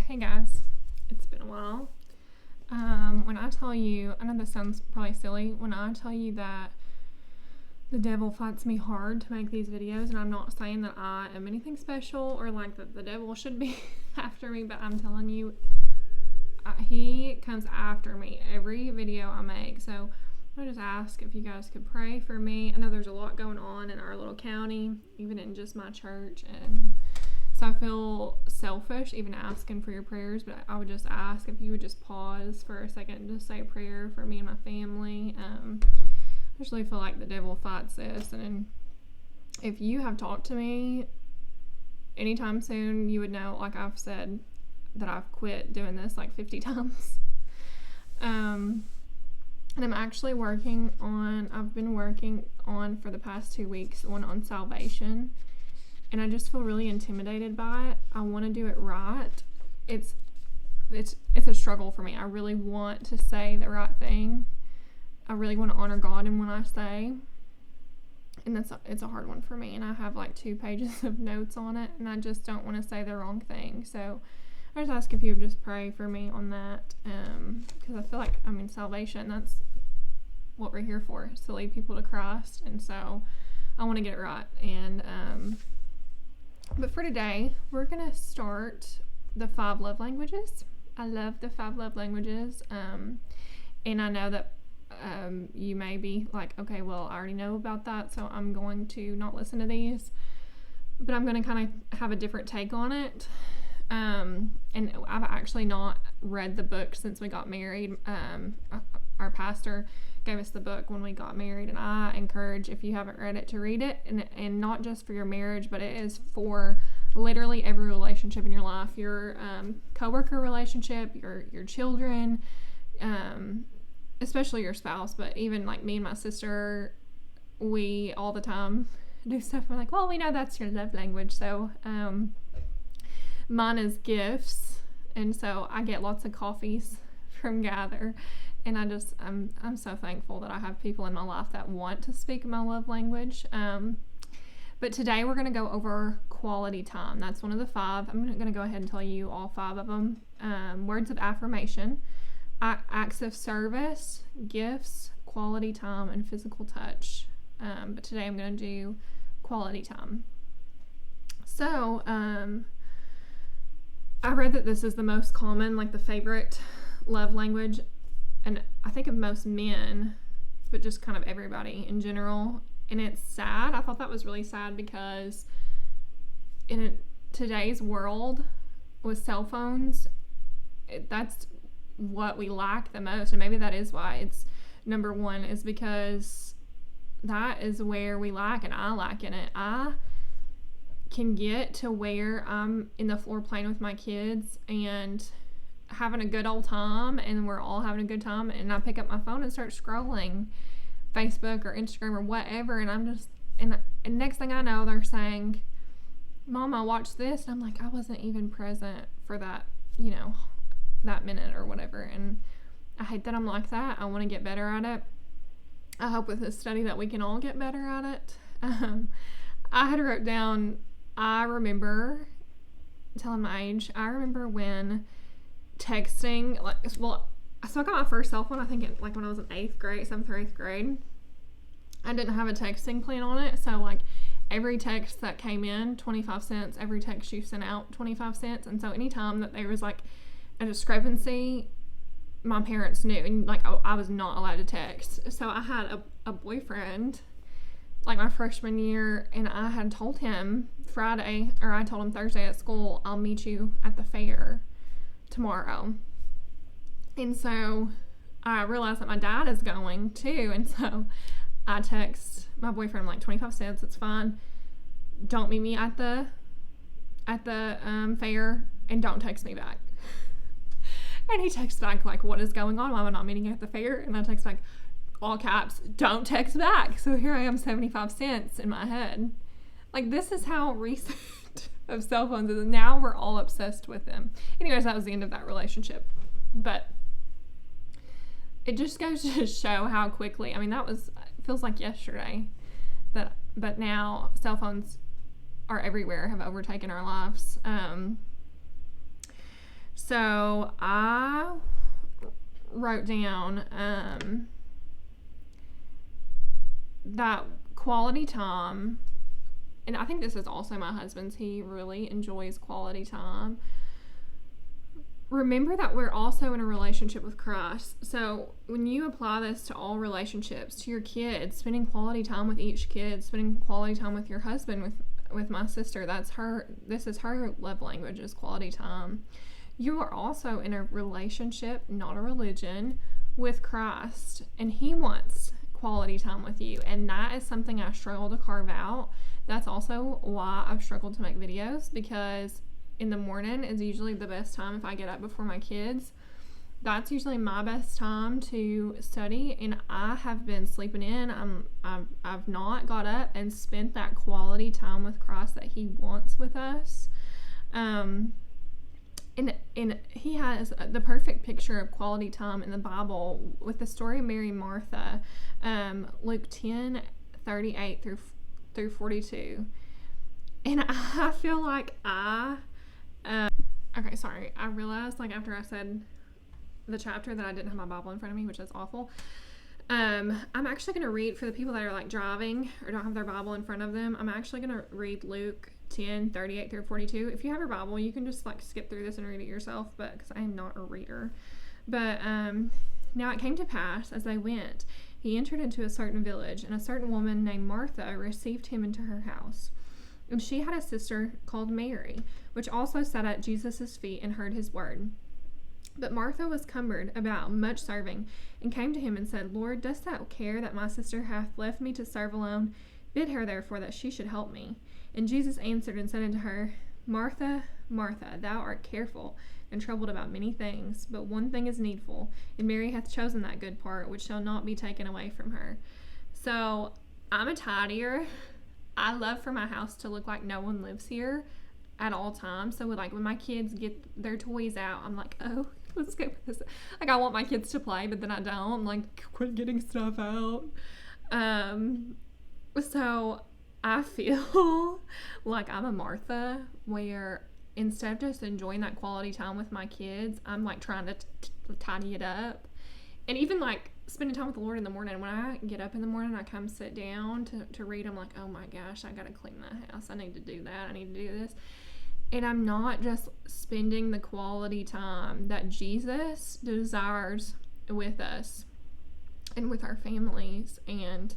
Hey guys, it's been a while. When I tell you, I know this sounds probably silly, when I tell you that the devil fights me hard to make these videos, and I'm not saying that I am anything special or like that the devil should be after me, but I'm telling you, he comes after me every video I make. So I just ask if you guys could pray for me. I know there's a lot going on in our little county, even in just my church, and so I feel selfish even asking for your prayers, but I would just ask if you would just pause for a second and just say a prayer for me and my family. I just really feel like the devil fights this, and if you have talked to me anytime soon, you would know, like I've said, that I've quit doing this like 50 times. And I'm actually I've been working on for the past 2 weeks, one on salvation. And I just feel really intimidated by it. I want to do it right. It's a struggle for me. I really want to say the right thing. I really want to honor God in what I say. And it's a hard one for me. And I have like 2 pages of notes on it. And I just don't want to say the wrong thing. So I just ask if you would just pray for me on that. Because I feel like, salvation, that's what we're here for, is to lead people to Christ. And so I want to get it right. And, but for today, we're going to start the 5 love languages. I love the 5 love languages. And I know that you may be like, okay, well, I already know about that, so I'm going to not listen to these. But I'm going to kind of have a different take on it. And I've actually not read the book since we got married. Our pastor gave us the book when we got married, and I encourage, if you haven't read it, to read it, and not just for your marriage, but it is for literally every relationship in your life, your coworker relationship, your children, especially your spouse, but even like me and my sister, we all the time do stuff. We're like, well, we know that's your love language, so mine is gifts, and so I get lots of coffees from Gather. And I'm so thankful that I have people in my life that want to speak my love language. But today we're going to go over quality time. That's one of the 5. I'm going to go ahead and tell you all 5 of them. Words of affirmation, acts of service, gifts, quality time, and physical touch. But today I'm going to do quality time. So, I read that this is the most common, like the favorite love language, and I think of most men, but just kind of everybody in general. And it's sad. I thought that was really sad because in today's world with cell phones, that's what we lack the most. And maybe that is why it's number 1, is because that is where we lack, and I lack in it. I can get to where I'm in the floor playing with my kids and having a good old time, and we're all having a good time, and I pick up my phone and start scrolling Facebook or Instagram or whatever, and I'm just, and next thing I know, they're saying, Mama, watch this, and I'm like, I wasn't even present for that, that minute or whatever. And I hate that I'm like that. I want to get better at it. I hope with this study that we can all get better at it. I had wrote down, I remember, telling my age, I remember when texting, so I got my first cell phone, I think when I was in 7th or 8th grade. I didn't have a texting plan on it, so like every text that came in, 25 cents, every text you sent out, 25 cents, and so anytime that there was like a discrepancy, my parents knew, and like I was not allowed to text. So I had a boyfriend like my freshman year, and I had told him I told him Thursday at school, I'll meet you at the fair tomorrow. And so I realized that my dad is going too, and so I text my boyfriend, I'm like, 25 cents, it's fine, don't meet me at the fair, and don't text me back. And he texts back like, what is going on, why am I not meeting you at the fair? And I text back, all caps, don't text back. So here I am, 75 cents in my head. Like, this is how recent of cell phones is. Now we're all obsessed with them. Anyways, that was the end of that relationship. But it just goes to show how quickly, it feels like yesterday, but now cell phones are everywhere, have overtaken our lives. So I wrote down that quality time, and I think this is also my husband's. He really enjoys quality time. Remember that we're also in a relationship with Christ. So when you apply this to all relationships, to your kids, spending quality time with each kid, spending quality time with your husband, with my sister, this is her love language, is quality time. You are also in a relationship, not a religion, with Christ, and he wants quality time with you, and that is something I struggle to carve out. That's also why I've struggled to make videos, because in the morning is usually the best time if I get up before my kids. That's usually my best time to study, and I have been sleeping in. I've not got up and spent that quality time with Christ that he wants with us. And he has the perfect picture of quality time in the Bible with the story of Mary and Martha, Luke 10:38 through 42. And I feel like okay, sorry. I realized, like, after I said the chapter that I didn't have my Bible in front of me, which is awful. I'm actually going to read, for the people that are, like, driving or don't have their Bible in front of them, I'm actually going to read Luke 10:38 through 42. If you have your Bible, you can just, like, skip through this and read it yourself, but because I am not a reader. But now it came to pass, as they went, he entered into a certain village, and a certain woman named Martha received him into her house. And she had a sister called Mary, which also sat at Jesus' feet and heard his word. But Martha was cumbered about much serving, and came to him and said, Lord, dost thou care that my sister hath left me to serve alone? Bid her therefore that she should help me. And Jesus answered and said unto her, Martha, Martha, thou art careful and troubled about many things, but one thing is needful, and Mary hath chosen that good part, which shall not be taken away from her. So I'm a tidier. I love for my house to look like no one lives here at all times. So when my kids get their toys out, I'm like, oh, let's go with this. Like, I want my kids to play, but then I don't. I'm like, quit getting stuff out. So I feel like I'm a Martha, where instead of just enjoying that quality time with my kids, I'm like trying to tidy it up. And even like spending time with the Lord in the morning. When I get up in the morning, I come sit down to read. I'm like, oh my gosh, I gotta clean that house. I need to do that. I need to do this. And I'm not just spending the quality time that Jesus desires with us and with our families. And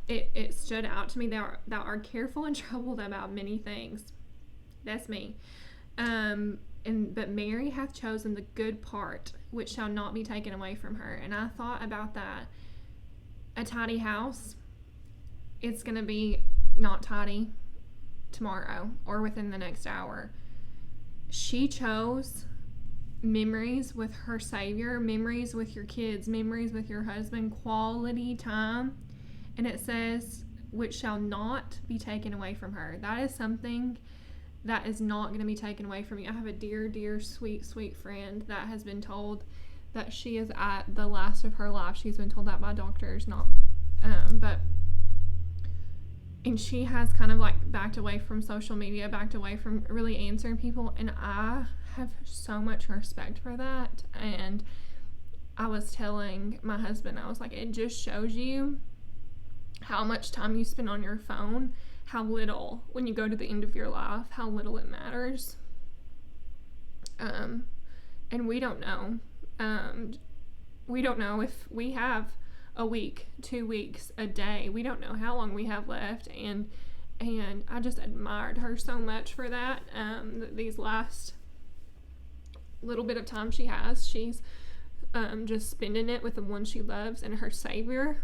it stood out to me that thou art careful and troubled about many things. That's me. But Mary hath chosen the good part, which shall not be taken away from her. And I thought about that. A tidy house, it's going to be not tidy tomorrow or within the next hour. She chose memories with her Savior, memories with your kids, memories with your husband, quality time. And it says, which shall not be taken away from her. That is something that is not going to be taken away from you. I have a dear, dear, sweet, sweet friend that has been told that she is at the last of her life. She's been told that by doctors, and she has kind of like backed away from social media, backed away from really answering people, and I have so much respect for that. And I was telling my husband, I was like, it just shows you how much time you spend on your phone, how little, when you go to the end of your life, how little it matters. And we don't know. We don't know if we have a week, 2 weeks, a day. We don't know how long we have left. And I just admired her so much for that. These last little bit of time she has, she's just spending it with the one she loves and her Savior.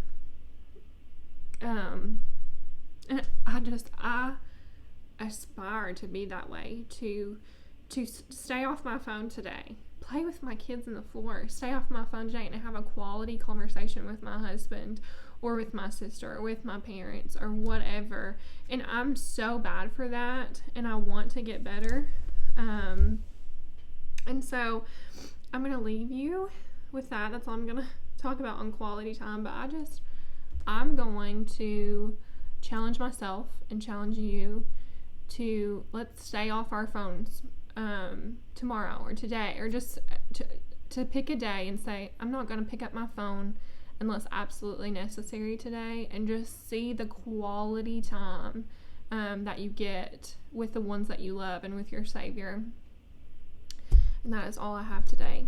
And I aspire to be that way, to stay off my phone today, play with my kids on the floor, stay off my phone today, and have a quality conversation with my husband or with my sister or with my parents or whatever. And I'm so bad for that, and I want to get better. And so I'm going to leave you with that. That's all I'm going to talk about on quality time. But I'm going to challenge myself and challenge you let's stay off our phones tomorrow or today, or just to pick a day and say, I'm not going to pick up my phone unless absolutely necessary today, and just see the quality time that you get with the ones that you love and with your Savior. And that is all I have today.